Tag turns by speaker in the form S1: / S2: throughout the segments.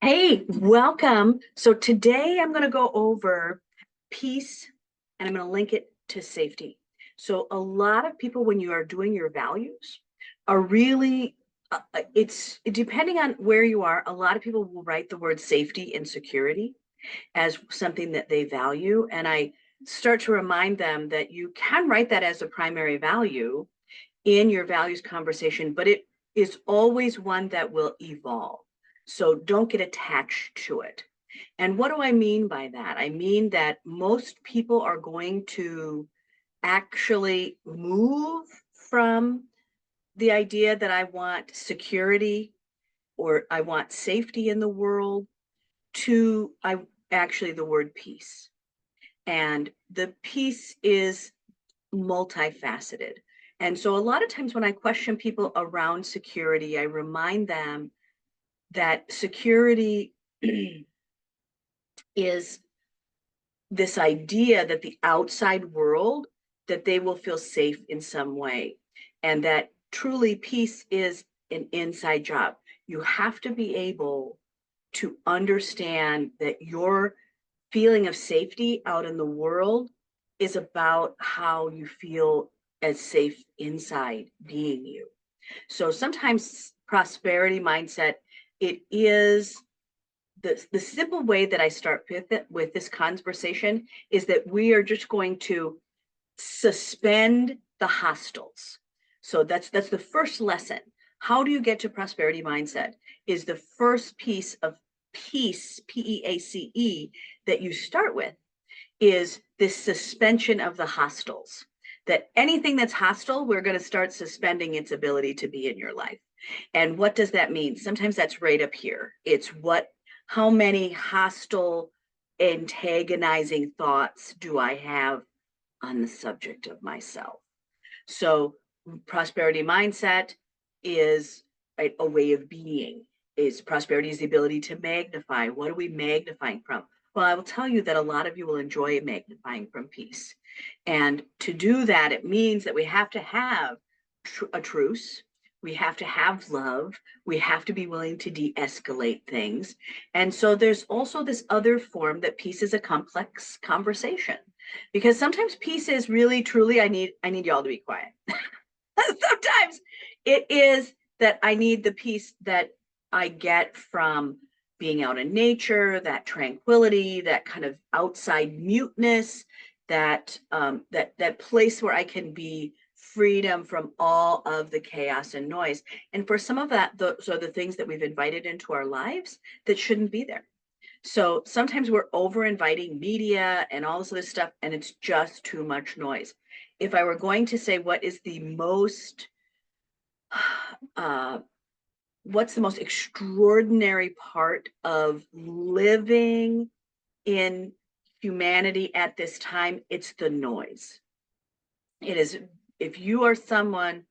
S1: Hey, welcome. So today I'm going to go over peace and I'm going to link it to safety. So a lot of people, when you are doing your values, are really, it's depending on where you are, a lot of people will write the word safety and security as something that they value. And I start to remind them that you can write that as a primary value in your values conversation, but it is always one that will evolve. So don't get attached to it. And what do I mean by that? I mean that most people are going to actually move from the idea that I want security or I want safety in the world to I actually the word peace. And the peace is multifaceted. And so a lot of times when I question people around security, I remind them that security is this idea that the outside world, that they will feel safe in some way, and that truly peace is an inside job. You have to be able to understand that your feeling of safety out in the world is about how you feel as safe inside being you. So sometimes prosperity mindset, it is the simple way that I start with it with this conversation is that we are just going to suspend the hostiles. So that's the first lesson. How do you get to prosperity mindset is the first piece of peace, Peace, that you start with is this suspension of the hostiles. That anything that's hostile, we're going to start suspending its ability to be in your life. And what does that mean? Sometimes that's right up here. It's how many hostile, antagonizing thoughts do I have on the subject of myself? So prosperity mindset is a way of being. Is prosperity is the ability to magnify. What are we magnifying from? Well, I will tell you that a lot of you will enjoy magnifying from peace. And to do that, it means that we have to have a truce. We have to have love. We have to be willing to de-escalate things. And so there's also this other form that peace is a complex conversation because sometimes peace is really truly I need y'all to be quiet. Sometimes it is that I need the peace that I get from being out in nature, that tranquility, that kind of outside muteness, that place where I can be freedom from all of the chaos and noise. And for some of that, those are the things that we've invited into our lives that shouldn't be there. So sometimes we're over inviting media and all this other stuff, and it's just too much noise. If I were going to say what is the most, uh, what's the most extraordinary part of living in humanity at this time, it's the noise. It is, if you are someone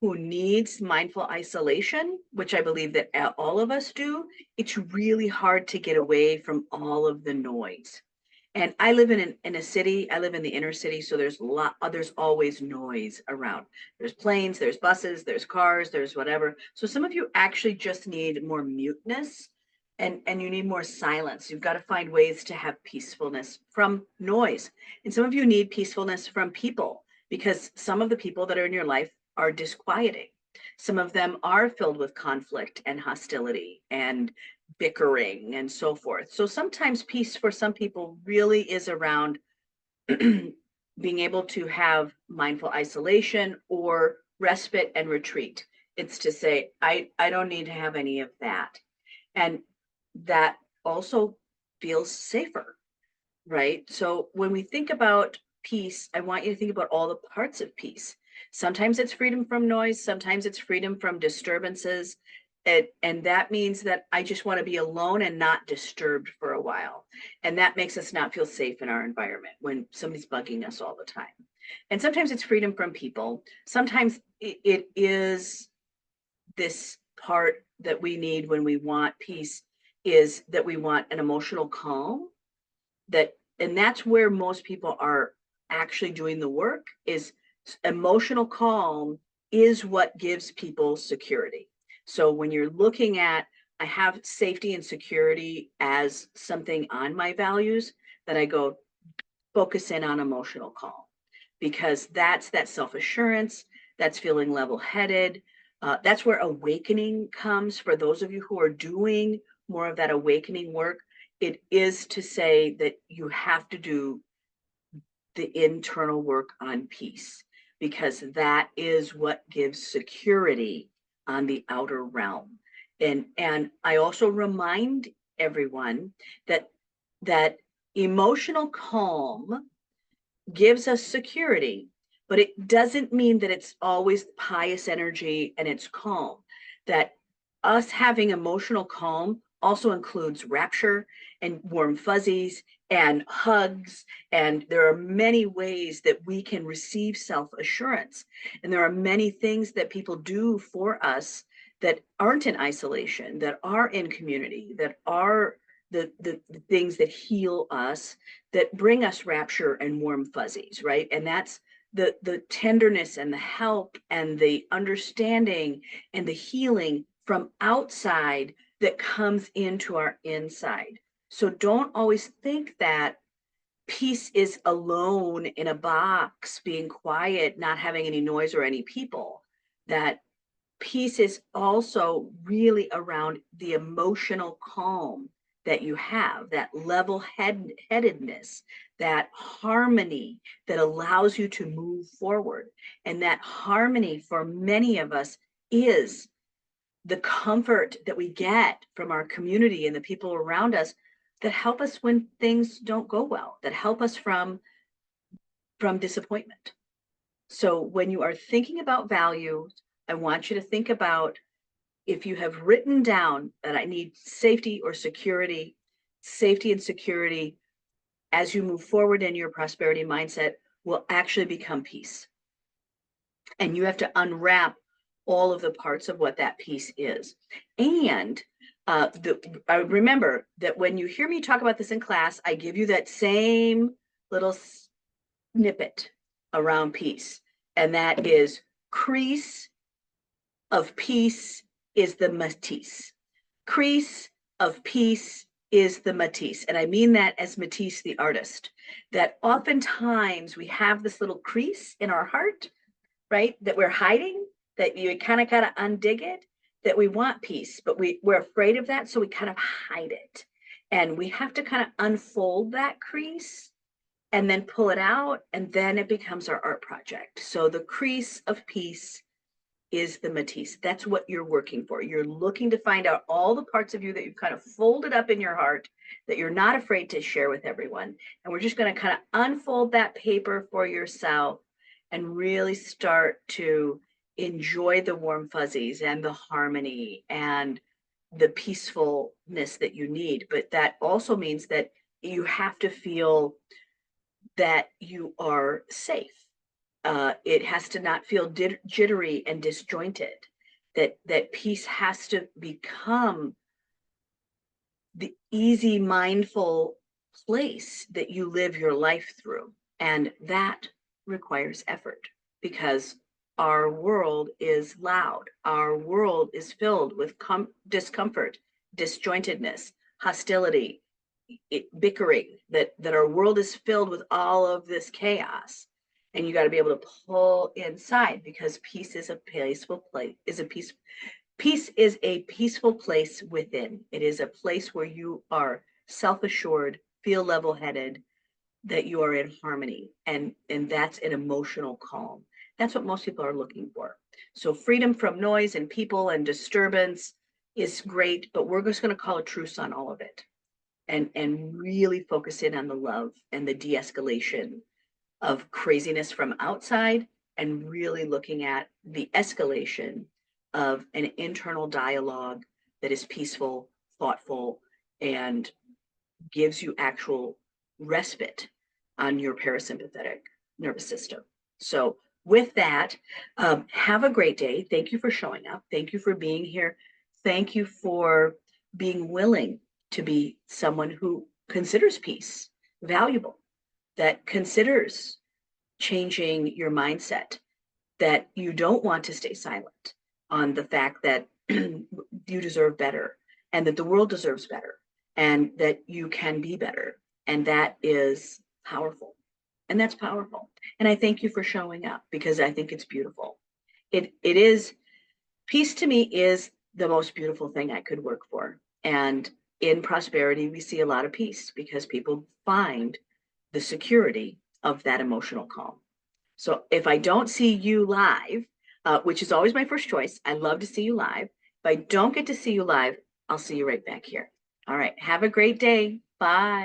S1: who needs mindful isolation, which I believe that all of us do, it's really hard to get away from all of the noise. And I live in a city. I live in the inner city, so there's always noise around. There's planes, there's buses, there's cars, there's whatever. So some of you actually just need more muteness and you need more silence. You've got to find ways to have peacefulness from noise. And some of you need peacefulness from people because some of the people that are in your life are disquieting. Some of them are filled with conflict and hostility and bickering and so forth. So sometimes peace for some people really is around being able to have mindful isolation or respite and retreat. It's to say, I don't need to have any of that. And that also feels safer, right? So when we think about peace, I want you to think about all the parts of peace. Sometimes it's freedom from noise, sometimes it's freedom from disturbances. And that means that I just want to be alone and not disturbed for a while. And that makes us not feel safe in our environment when somebody's bugging us all the time. And sometimes it's freedom from people. Sometimes it is this part that we need when we want peace is that we want an emotional calm and that's where most people are actually doing the work is emotional calm is what gives people security. So when you're looking at I have safety and security as something on my values, that I go focus in on emotional calm, because that's that self-assurance, that's feeling level-headed. That's where awakening comes. For those of you who are doing more of that awakening work, it is to say that you have to do the internal work on peace, because that is what gives security on the outer realm. And I also remind everyone that that emotional calm gives us security, but it doesn't mean that it's always pious energy and it's calm. That us having emotional calm also includes rapture and warm fuzzies and hugs. And there are many ways that we can receive self assurance. And there are many things that people do for us that aren't in isolation, that are in community, that are the things that heal us, that bring us rapture and warm fuzzies, right? And that's the tenderness and the help and the understanding and the healing from outside that comes into our inside. So don't always think that peace is alone in a box, being quiet, not having any noise or any people. That peace is also really around the emotional calm that you have, that level-headedness, that harmony that allows you to move forward. And that harmony for many of us is the comfort that we get from our community and the people around us that help us when things don't go well, that help us from disappointment. So when you are thinking about values, I want you to think about, if you have written down that I need safety or security, safety and security as you move forward in your prosperity mindset will actually become peace. And you have to unwrap all of the parts of what that peace is. And I remember that when you hear me talk about this in class, I give you that same little snippet around peace. And that is, crease of peace is the Matisse. Crease of peace is the Matisse. And I mean that as Matisse, the artist, that oftentimes we have this little crease in our heart, right? That we're hiding, that you kind of undig it, that we want peace, but we're afraid of that. So we kind of hide it. And we have to kind of unfold that crease and then pull it out. And then it becomes our art project. So the crease of peace is the Matisse. That's what you're working for. You're looking to find out all the parts of you that you've kind of folded up in your heart that you're not afraid to share with everyone. And we're just going to kind of unfold that paper for yourself and really start to enjoy the warm fuzzies and the harmony and the peacefulness that you need. But that also means that you have to feel that you are safe. It has to not feel jittery and disjointed. That peace has to become the easy, mindful place that you live your life through. And that requires effort, because our world is loud. Our world is filled with discomfort, disjointedness, hostility, bickering, that our world is filled with all of this chaos. And you got to be able to pull inside, because peace is a peaceful place, peace is a peaceful place within. It is a place where you are self-assured, feel level-headed, that you are in harmony, and that's an emotional calm. That's what most people are looking for. So freedom from noise and people and disturbance is great, but we're just going to call a truce on all of it, and really focus in on the love and the de-escalation of craziness from outside, and really looking at the escalation of an internal dialogue that is peaceful, thoughtful, and gives you actual respite on your parasympathetic nervous system. So with that, have a great day. Thank you for showing up. Thank you for being here. Thank you for being willing to be someone who considers peace valuable, that considers changing your mindset, that you don't want to stay silent on the fact that you deserve better, and that the world deserves better, and that you can be better. And that is powerful. And that's powerful. And I thank you for showing up, because I think it's beautiful. It is, peace to me is the most beautiful thing I could work for. And in prosperity, we see a lot of peace because people find the security of that emotional calm. So if I don't see you live, which is always my first choice, I love to see you live. If I don't get to see you live, I'll see you right back here. All right. Have a great day. Bye.